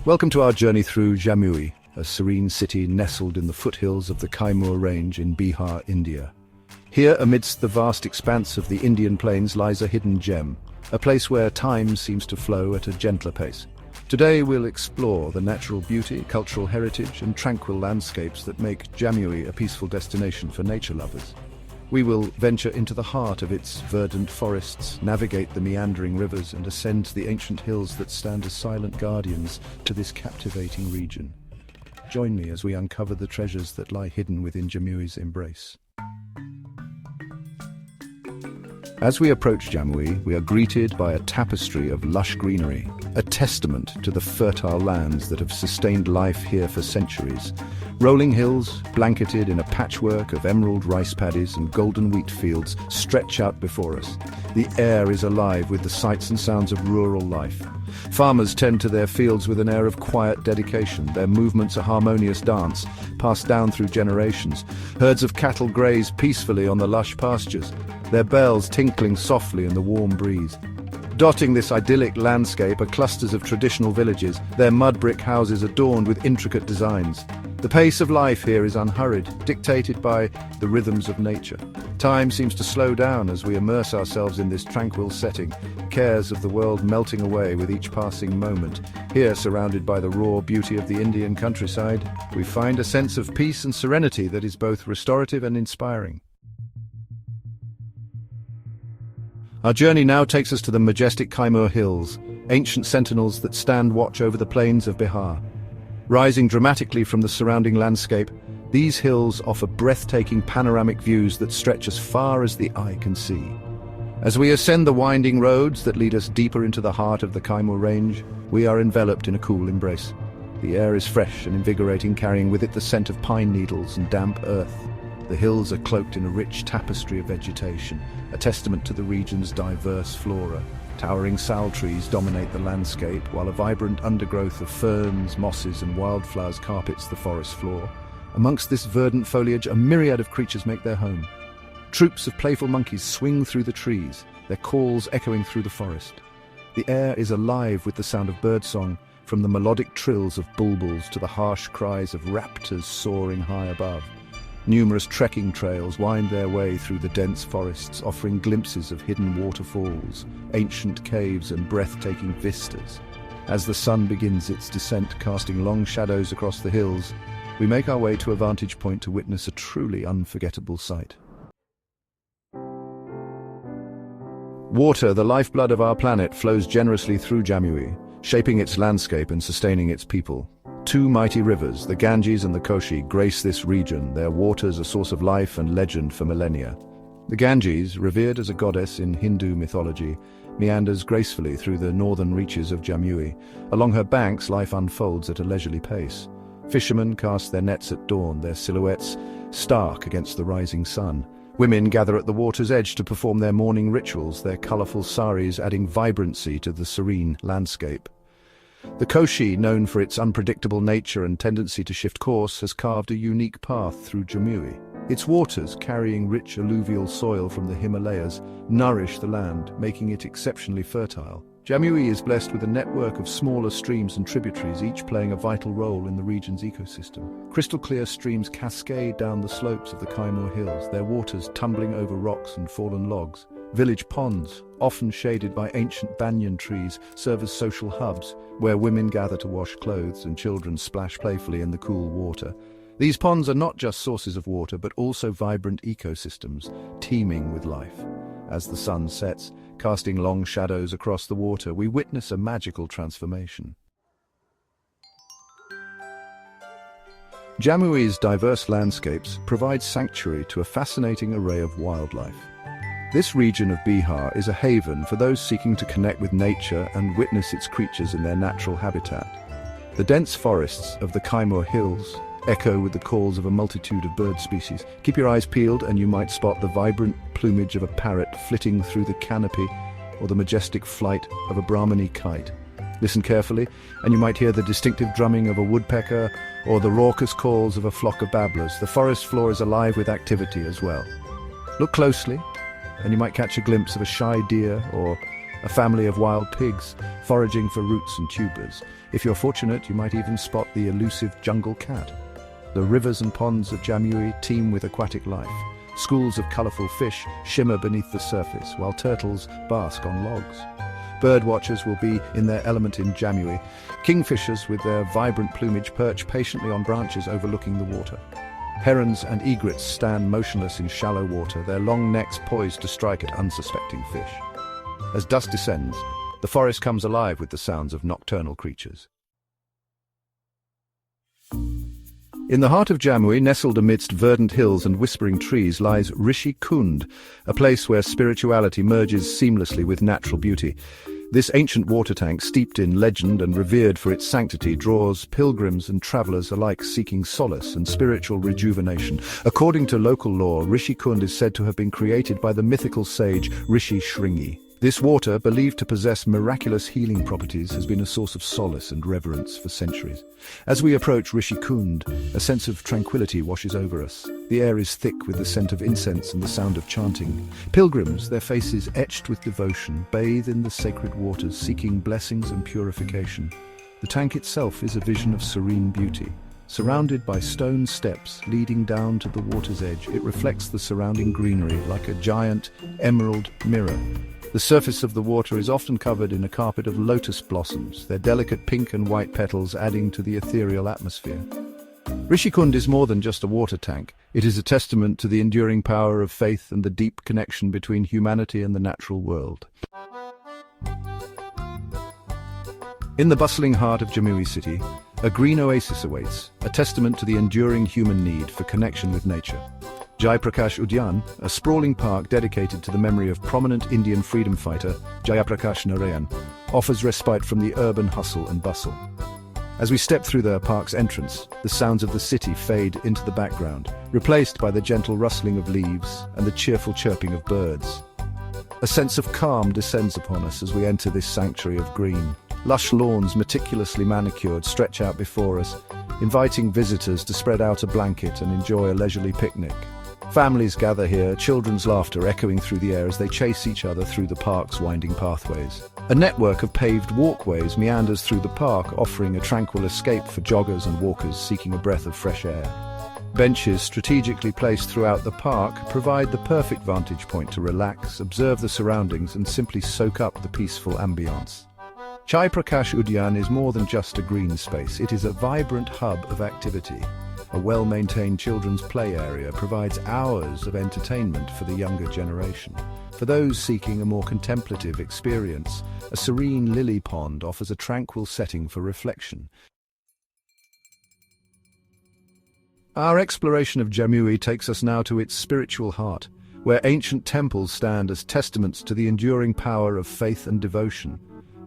Welcome to our journey through Jamui, a serene city nestled in the foothills of the Kaimur Range in Bihar, India. Here, amidst the vast expanse of the Indian plains, lies a hidden gem, a place where time seems to flow at a gentler pace. Today we'll explore the natural beauty, cultural heritage, and tranquil landscapes that make Jamui a peaceful destination for nature lovers. We will venture into the heart of its verdant forests, navigate the meandering rivers, and ascend the ancient hills that stand as silent guardians to this captivating region. Join me as we uncover the treasures that lie hidden within Jamui's embrace. As we approach Jamui, we are greeted by a tapestry of lush greenery, a testament to the fertile lands that have sustained life here for centuries. Rolling hills, blanketed in a patchwork of emerald rice paddies and golden wheat fields, stretch out before us. The air is alive with the sights and sounds of rural life. Farmers tend to their fields with an air of quiet dedication, their movements a harmonious dance, passed down through generations. Herds of cattle graze peacefully on the lush pastures, their bells tinkling softly in the warm breeze. Dotting this idyllic landscape are clusters of traditional villages, their mud brick houses adorned with intricate designs. The pace of life here is unhurried, dictated by the rhythms of nature. Time seems to slow down as we immerse ourselves in this tranquil setting, cares of the world melting away with each passing moment. Here, surrounded by the raw beauty of the Indian countryside, we find a sense of peace and serenity that is both restorative and inspiring. Our journey now takes us to the majestic Kaimur Hills, ancient sentinels that stand watch over the plains of Bihar. Rising dramatically from the surrounding landscape, these hills offer breathtaking panoramic views that stretch as far as the eye can see. As we ascend the winding roads that lead us deeper into the heart of the Kaimur Range, we are enveloped in a cool embrace. The air is fresh and invigorating, carrying with it the scent of pine needles and damp earth. The hills are cloaked in a rich tapestry of vegetation, a testament to the region's diverse flora. Towering sal trees dominate the landscape, while a vibrant undergrowth of ferns, mosses, and wildflowers carpets the forest floor. Amongst this verdant foliage, a myriad of creatures make their home. Troops of playful monkeys swing through the trees, their calls echoing through the forest. The air is alive with the sound of birdsong, from the melodic trills of bulbuls to the harsh cries of raptors soaring high above. Numerous trekking trails wind their way through the dense forests, offering glimpses of hidden waterfalls, ancient caves, and breathtaking vistas. As the sun begins its descent, casting long shadows across the hills, we make our way to a vantage point to witness a truly unforgettable sight. Water, the lifeblood of our planet, flows generously through Jamui, shaping its landscape and sustaining its people. Two mighty rivers, the Ganges and the Koshi, grace this region, their waters a source of life and legend for millennia. The Ganges, revered as a goddess in Hindu mythology, meanders gracefully through the northern reaches of Jamui. Along her banks, life unfolds at a leisurely pace. Fishermen cast their nets at dawn, their silhouettes stark against the rising sun. Women gather at the water's edge to perform their morning rituals, their colourful saris adding vibrancy to the serene landscape. The Koshi, known for its unpredictable nature and tendency to shift course, has carved a unique path through Jamui. Its waters, carrying rich alluvial soil from the Himalayas, nourish the land, making it exceptionally fertile. Jamui is blessed with a network of smaller streams and tributaries, each playing a vital role in the region's ecosystem. Crystal-clear streams cascade down the slopes of the Kaimur Hills, their waters tumbling over rocks and fallen logs. Village ponds, often shaded by ancient banyan trees, serve as social hubs, where women gather to wash clothes and children splash playfully in the cool water. These ponds are not just sources of water, but also vibrant ecosystems, teeming with life. As the sun sets, casting long shadows across the water, we witness a magical transformation. Jamui's diverse landscapes provide sanctuary to a fascinating array of wildlife. This region of Bihar is a haven for those seeking to connect with nature and witness its creatures in their natural habitat. The dense forests of the Kaimur Hills echo with the calls of a multitude of bird species. Keep your eyes peeled and you might spot the vibrant plumage of a parrot flitting through the canopy, or the majestic flight of a Brahmini kite. Listen carefully and you might hear the distinctive drumming of a woodpecker or the raucous calls of a flock of babblers. The forest floor is alive with activity as well. Look closely and you might catch a glimpse of a shy deer or a family of wild pigs foraging for roots and tubers. If you're fortunate, you might even spot the elusive jungle cat. The rivers and ponds of Jamui teem with aquatic life. Schools of colorful fish shimmer beneath the surface, while turtles bask on logs. Birdwatchers will be in their element in Jamui. Kingfishers with their vibrant plumage perch patiently on branches overlooking the water. Herons and egrets stand motionless in shallow water, their long necks poised to strike at unsuspecting fish. As dusk descends, the forest comes alive with the sounds of nocturnal creatures. In the heart of Jamui, nestled amidst verdant hills and whispering trees, lies Rishi Kund, a place where spirituality merges seamlessly with natural beauty. This ancient water tank, steeped in legend and revered for its sanctity, draws pilgrims and travelers alike seeking solace and spiritual rejuvenation. According to local lore, Rishi Kund is said to have been created by the mythical sage Rishi Shringi. This water, believed to possess miraculous healing properties, has been a source of solace and reverence for centuries. As we approach Rishi Kund, a sense of tranquility washes over us. The air is thick with the scent of incense and the sound of chanting. Pilgrims, their faces etched with devotion, bathe in the sacred waters, seeking blessings and purification. The tank itself is a vision of serene beauty. Surrounded by stone steps leading down to the water's edge, it reflects the surrounding greenery like a giant emerald mirror. The surface of the water is often covered in a carpet of lotus blossoms, their delicate pink and white petals adding to the ethereal atmosphere. Rishi Kund is more than just a water tank. It is a testament to the enduring power of faith and the deep connection between humanity and the natural world. In the bustling heart of Jamui City, a green oasis awaits, a testament to the enduring human need for connection with nature. Jai Prakash Udyan, a sprawling park dedicated to the memory of prominent Indian freedom fighter Jayaprakash Narayan, offers respite from the urban hustle and bustle. As we step through the park's entrance, the sounds of the city fade into the background, replaced by the gentle rustling of leaves and the cheerful chirping of birds. A sense of calm descends upon us as we enter this sanctuary of green. Lush lawns, meticulously manicured, stretch out before us, inviting visitors to spread out a blanket and enjoy a leisurely picnic. Families gather here, children's laughter echoing through the air as they chase each other through the park's winding pathways. A network of paved walkways meanders through the park, offering a tranquil escape for joggers and walkers seeking a breath of fresh air. Benches strategically placed throughout the park provide the perfect vantage point to relax, observe the surroundings, and simply soak up the peaceful ambience. Jai Prakash Udyan is more than just a green space. It is a vibrant hub of activity. A well-maintained children's play area provides hours of entertainment for the younger generation. For those seeking a more contemplative experience, a serene lily pond offers a tranquil setting for reflection. Our exploration of Jamui takes us now to its spiritual heart, where ancient temples stand as testaments to the enduring power of faith and devotion.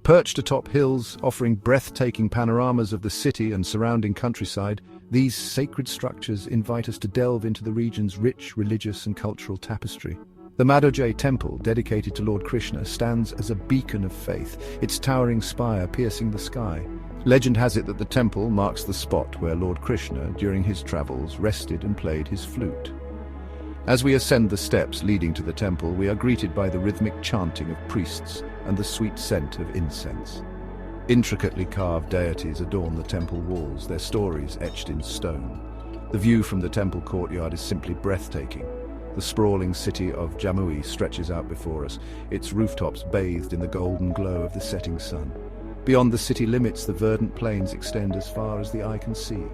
Perched atop hills, offering breathtaking panoramas of the city and surrounding countryside, these sacred structures invite us to delve into the region's rich religious and cultural tapestry. The Madhojay Temple, dedicated to Lord Krishna, stands as a beacon of faith, its towering spire piercing the sky. Legend has it that the temple marks the spot where Lord Krishna, during his travels, rested and played his flute. As we ascend the steps leading to the temple, we are greeted by the rhythmic chanting of priests and the sweet scent of incense. Intricately carved deities adorn the temple walls, their stories etched in stone. The view from the temple courtyard is simply breathtaking. The sprawling city of Jamui stretches out before us, its rooftops bathed in the golden glow of the setting sun. Beyond the city limits, the verdant plains extend as far as the eye can see.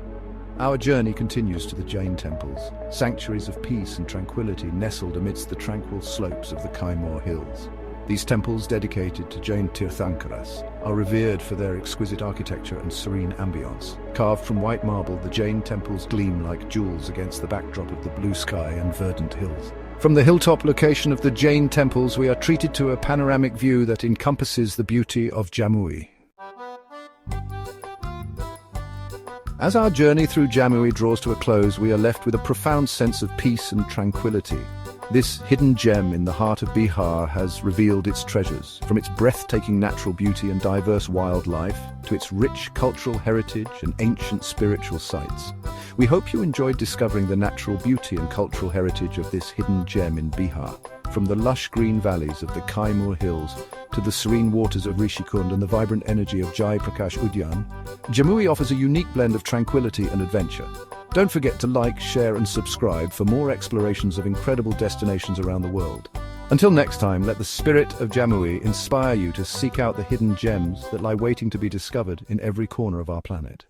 Our journey continues to the Jain temples, sanctuaries of peace and tranquility nestled amidst the tranquil slopes of the Kaimur hills. These temples, dedicated to Jain Tirthankaras, are revered for their exquisite architecture and serene ambience. Carved from white marble, the Jain temples gleam like jewels against the backdrop of the blue sky and verdant hills. From the hilltop location of the Jain temples, we are treated to a panoramic view that encompasses the beauty of Jamui. As our journey through Jamui draws to a close, we are left with a profound sense of peace and tranquility. This hidden gem in the heart of Bihar has revealed its treasures, from its breathtaking natural beauty and diverse wildlife to its rich cultural heritage and ancient spiritual sites. We hope you enjoyed discovering the natural beauty and cultural heritage of this hidden gem in Bihar. From the lush green valleys of the Kaimur Hills to the serene waters of Rishikund and the vibrant energy of Jai Prakash Udyan, Jamui offers a unique blend of tranquility and adventure. Don't forget to like, share and subscribe for more explorations of incredible destinations around the world. Until next time, let the spirit of Jamui inspire you to seek out the hidden gems that lie waiting to be discovered in every corner of our planet.